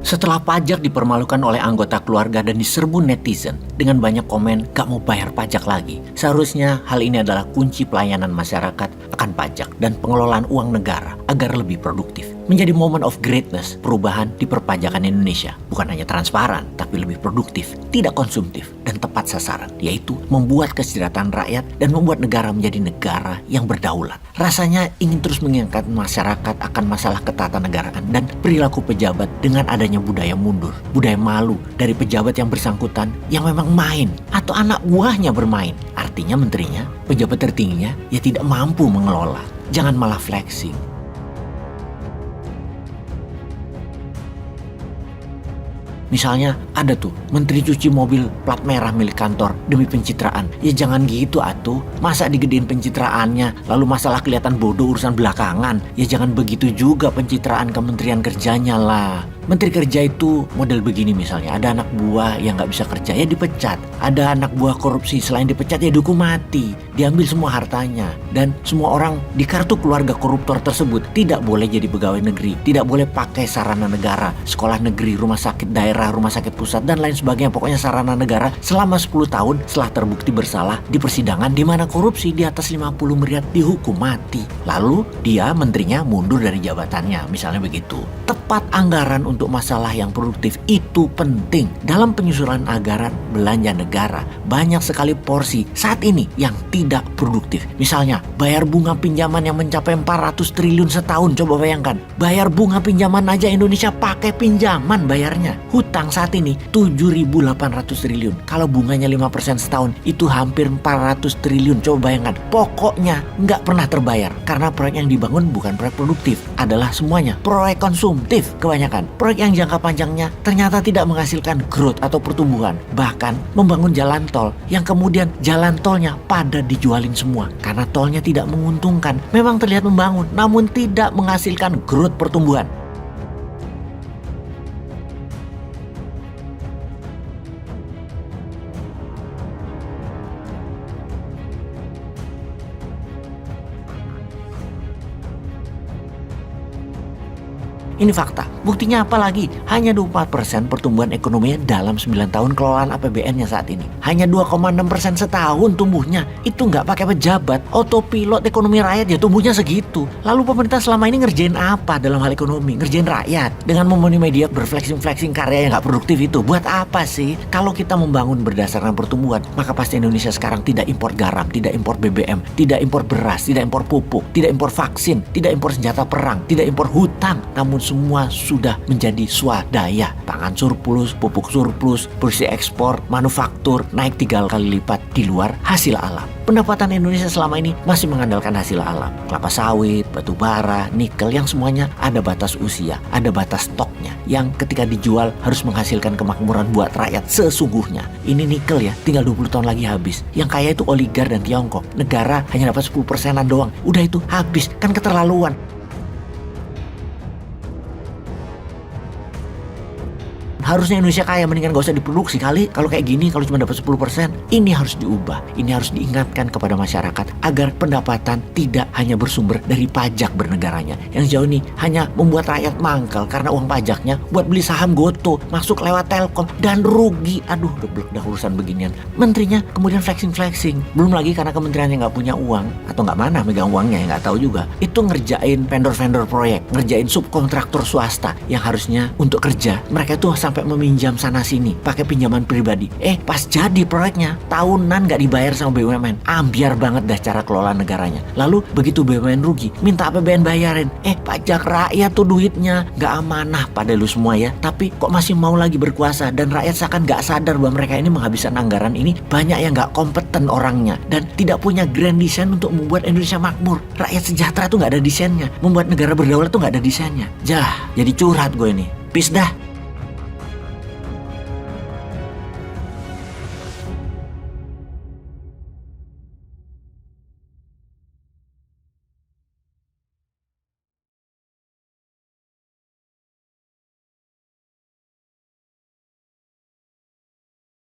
Setelah pajak dipermalukan oleh anggota keluarga dan diserbu netizen dengan banyak komen gak mau bayar pajak lagi, seharusnya hal ini adalah kunci pelayanan masyarakat akan pajak dan pengelolaan uang negara agar lebih produktif. Menjadi moment of greatness perubahan di perpajakan Indonesia. Bukan hanya transparan, tapi lebih produktif, tidak konsumtif, dan tepat sasaran. Yaitu membuat kesejahteraan rakyat dan membuat negara menjadi negara yang berdaulat. Rasanya ingin terus mengingatkan masyarakat akan masalah ketatanegaraan dan perilaku pejabat dengan adanya budaya mundur, budaya malu dari pejabat yang bersangkutan yang memang main atau anak buahnya bermain. Artinya menterinya, pejabat tertingginya ya tidak mampu mengelola. Jangan malah flexing. Misalnya ada tuh menteri cuci mobil plat merah milik kantor demi pencitraan. Ya jangan gitu atuh. Masa digedein pencitraannya lalu masalah kelihatan bodoh urusan belakangan. Ya jangan begitu juga pencitraan kementerian kerjanya lah. Menteri kerja itu model begini misalnya. Ada anak buah yang gak bisa kerja ya dipecat. Ada anak buah korupsi selain dipecat ya dihukum mati. Diambil semua hartanya. Dan semua orang di kartu keluarga koruptor tersebut tidak boleh jadi pegawai negeri. Tidak boleh pakai sarana negara. Sekolah negeri, rumah sakit daerah, rumah sakit pusat dan lain sebagainya. Pokoknya sarana negara selama 10 tahun setelah terbukti bersalah di persidangan di mana korupsi di atas 50 miliar dihukum mati. Lalu dia menterinya mundur dari jabatannya. Misalnya begitu. Tepat anggaran untuk masalah yang produktif itu penting. Dalam penyusunan anggaran belanja negara, banyak sekali porsi saat ini yang tidak produktif. Misalnya, bayar bunga pinjaman yang mencapai 400 triliun setahun. Coba bayangkan, bayar bunga pinjaman aja Indonesia pakai pinjaman bayarnya. Hutang saat ini 7.800 triliun. Kalau bunganya 5% setahun, itu hampir 400 triliun. Coba bayangkan, pokoknya nggak pernah terbayar. Karena proyek yang dibangun bukan proyek produktif, adalah semuanya proyek konsumtif kebanyakan. Proyek yang jangka panjangnya ternyata tidak menghasilkan growth atau pertumbuhan. Bahkan membangun jalan tol yang kemudian jalan tolnya pada dijualin semua karena tolnya tidak menguntungkan. Memang terlihat membangun namun tidak menghasilkan growth pertumbuhan. Ini fakta. Buktinya apa lagi? Hanya 24% pertumbuhan ekonominya dalam 9 tahun kelolaan APBN-nya saat ini. Hanya 2,6% setahun tumbuhnya. Itu nggak pakai pejabat. Autopilot ekonomi rakyat ya tumbuhnya segitu. Lalu pemerintah selama ini ngerjain apa dalam hal ekonomi? Ngerjain rakyat. Dengan memenuhi media berflexing-flexing karya yang nggak produktif itu. Buat apa sih? Kalau kita membangun berdasarkan pertumbuhan, maka pasti Indonesia sekarang tidak impor garam, tidak impor BBM, tidak impor beras, tidak impor pupuk, tidak impor vaksin, tidak impor senjata perang, tidak impor hutang. Namun semua sudah menjadi swadaya. Pangan surplus, pupuk surplus, produksi ekspor, manufaktur naik 3 kali lipat di luar hasil alam. Pendapatan Indonesia selama ini masih mengandalkan hasil alam. Kelapa sawit, batu bara, nikel yang semuanya ada batas usia, ada batas stoknya. Yang ketika dijual harus menghasilkan kemakmuran buat rakyat sesungguhnya. Ini nikel ya, tinggal 20 tahun lagi habis. Yang kaya itu oligar dan Tiongkok. Negara hanya dapat 10%-an doang. Udah itu habis, kan keterlaluan. Harusnya Indonesia kaya, mendingan gak usah diproduksi kali. Kalau kayak gini, kalau cuma dapat 10%, ini harus diubah. Ini harus diingatkan kepada masyarakat agar pendapatan tidak hanya bersumber dari pajak bernegaranya. Yang jauh ini hanya membuat rakyat mangkal karena uang pajaknya buat beli saham Goto, masuk lewat Telkom, dan rugi. Aduh, geblek dah urusan beginian. Menterinya kemudian flexing-flexing. Belum lagi karena kementeriannya gak punya uang, atau gak mana megang uangnya, ya gak tahu juga. Itu ngerjain vendor-vendor proyek, ngerjain subkontraktor swasta yang harusnya untuk kerja. Mereka itu sampai meminjam sana sini pakai pinjaman pribadi. Pas jadi proyeknya tahunan gak dibayar sama BUMN. Ambiar banget dah cara kelola negaranya. Lalu begitu BUMN rugi, minta APBN bayarin. Pajak rakyat tuh duitnya gak amanah pada lu semua ya. Tapi kok masih mau lagi berkuasa dan rakyat seakan gak sadar bahwa mereka ini menghabiskan anggaran ini. Banyak yang gak kompeten orangnya dan tidak punya grand design untuk membuat Indonesia makmur. Rakyat sejahtera tuh gak ada desainnya. Membuat negara berdaulat tuh gak ada desainnya. Jadi curhat gue ini. Peace dah.